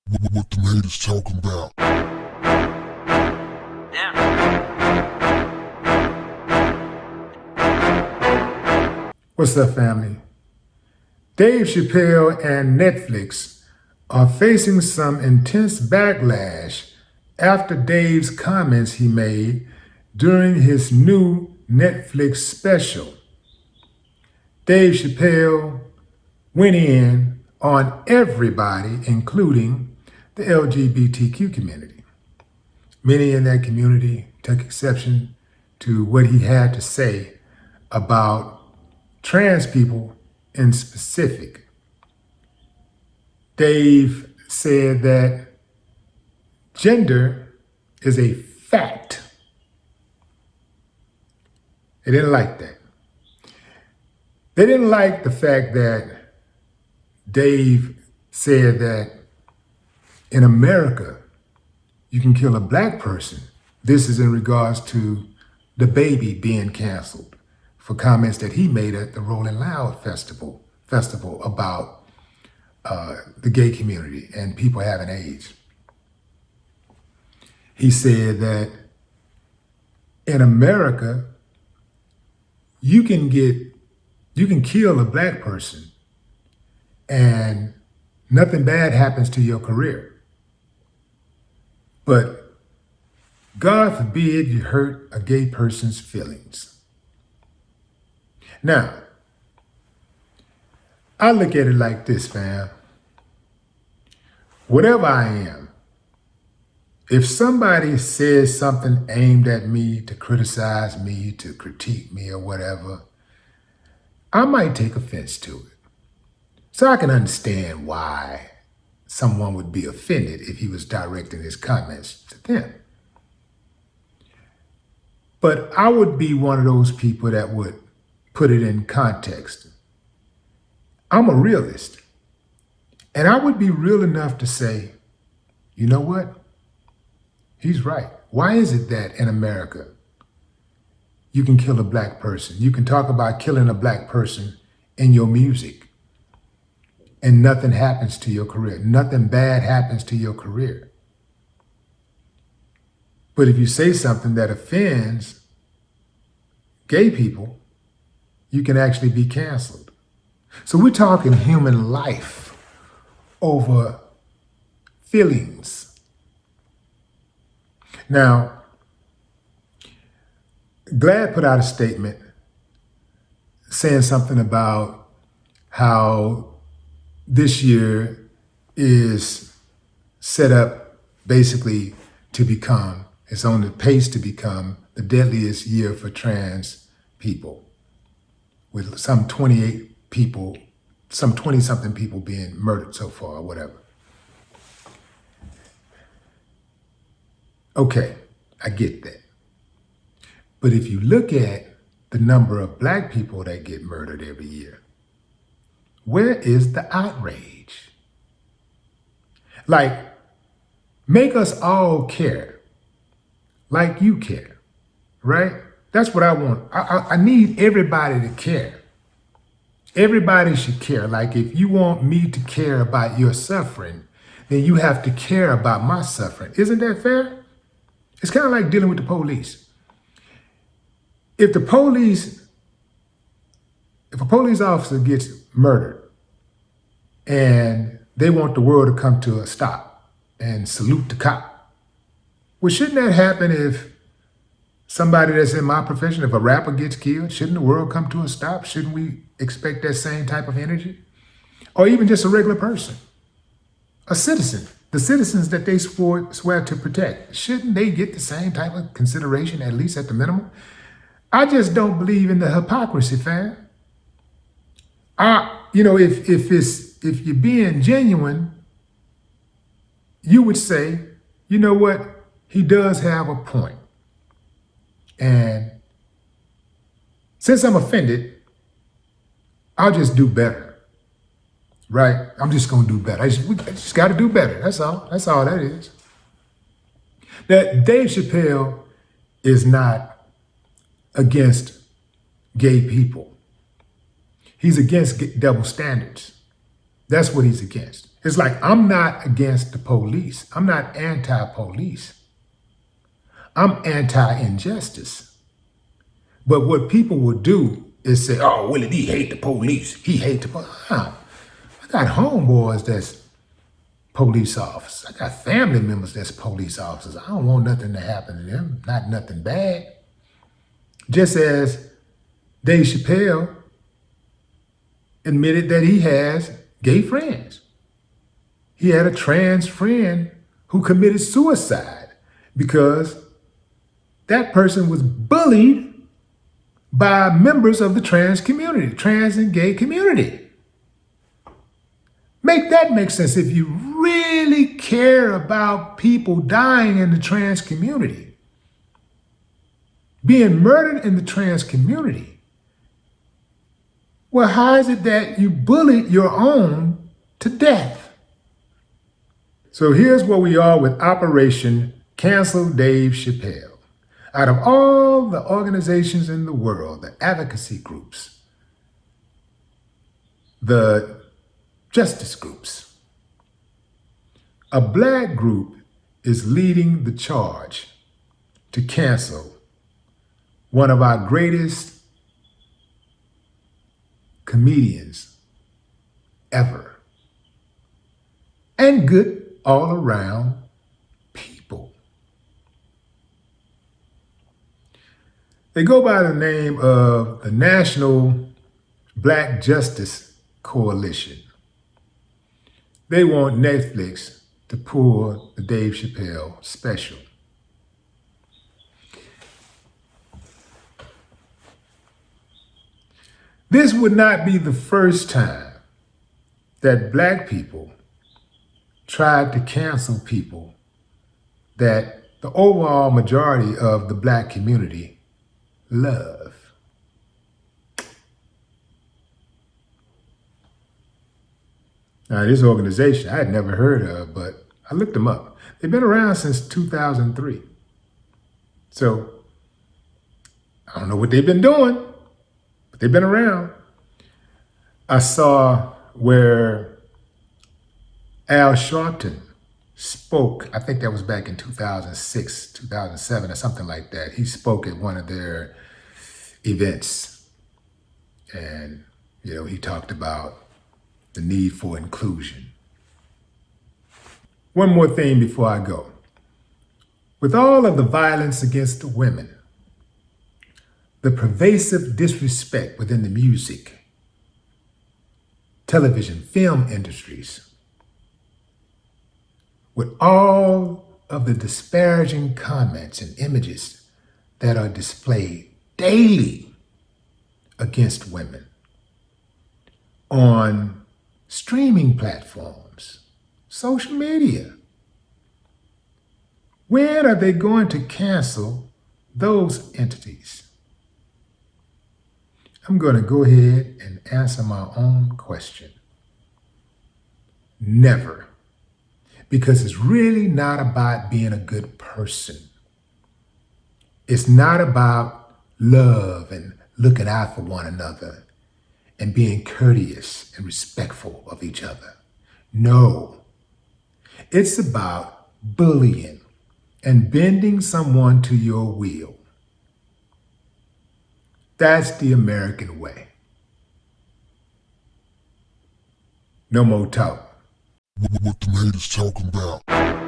What the haters talking about? What's up, family? Dave Chappelle and Netflix are facing some intense backlash after Dave's comments he made during his new Netflix special. Dave Chappelle went in on everybody, including the LGBTQ community. Many in that community took exception to what he had to say about trans people in specific. Dave said that gender is a fact. They didn't like that. They didn't like the fact that Dave said that in America, you can kill a black person. This is in regards to the baby being canceled for comments that he made at the Rolling Loud festival about the gay community and people having AIDS. He said that in America, you can kill a black person and nothing bad happens to your career. But God forbid you hurt a gay person's feelings. Now, I look at it like this, fam. Whatever I am, if somebody says something aimed at me to criticize me, to critique me or whatever, I might take offense to it. So I can understand why someone would be offended if he was directing his comments to them. But I would be one of those people that would put it in context. I'm a realist. And I would be real enough to say, you know what? He's right. Why is it that in America, you can kill a black person? You can talk about killing a black person in your music and nothing happens to your career. Nothing bad happens to your career. But if you say something that offends gay people, you can actually be canceled. So we're talking human life over feelings. Now, Glad put out a statement saying something about how this year is set up basically to become, it's on the pace to become the deadliest year for trans people, with some 28 people, some 20-something people being murdered so far or whatever. Okay, I get that. But if you look at the number of black people that get murdered every year, where is the outrage? Like, make us all care like you care, right? That's what I want. I need everybody to care. Everybody should care. Like, if you want me to care about your suffering, then you have to care about my suffering. Isn't that fair? It's kind of like dealing with the police. If a police officer gets murdered and they want the world to come to a stop and salute the cop, well, shouldn't that happen if somebody that's in my profession, if a rapper gets killed, shouldn't the world come to a stop? Shouldn't we expect that same type of energy? Or even just a regular person, a citizen, the citizens that they swear to protect, shouldn't they get the same type of consideration, at least at the minimum? I just don't believe in the hypocrisy, fam. If you're being genuine, you would say, you know what? He does have a point. And since I'm offended, I'll just do better, right? I'm just gonna do better. I just gotta do better, that's all. That's all that is. That Dave Chappelle is not against gay people. He's against double standards. That's what he's against. It's like I'm not against the police. I'm not anti-police. I'm anti-injustice. But what people will do is say, oh, Willie, he hate the police. He hate the police. I got homeboys that's police officers. I got family members that's police officers. I don't want nothing to happen to them, not nothing bad. Just as Dave Chappelle admitted that he has gay friends. He had a trans friend who committed suicide because that person was bullied by members of the trans community, trans and gay community. Make that make sense. If you really care about people dying in the trans community, being murdered in the trans community, well, how is it that you bullied your own to death? So here's where we are with Operation Cancel Dave Chappelle. Out of all the organizations in the world, the advocacy groups, the justice groups, a black group is leading the charge to cancel one of our greatest comedians ever, and good all around people. They go by the name of the National Black Justice Coalition. They want Netflix to pull the Dave Chappelle special. This would not be the first time that black people tried to cancel people that the overall majority of the black community love. Now, this organization I had never heard of, but I looked them up. They've been around since 2003. So I don't know what they've been doing, but they've been around. I saw where Al Sharpton spoke, I think that was back in 2006, 2007, or something like that. He spoke at one of their events. And, he talked about the need for inclusion. One more thing before I go. With all of the violence against the women, the pervasive disrespect within the music, television, film industries, with all of the disparaging comments and images that are displayed daily against women on streaming platforms, social media. When are they going to cancel those entities? I'm going to go ahead and answer my own question. Never. Because it's really not about being a good person. It's not about love and looking out for one another and being courteous and respectful of each other. No, it's about bullying and bending someone to your will. That's the American way. No more talk. What the haters talking about?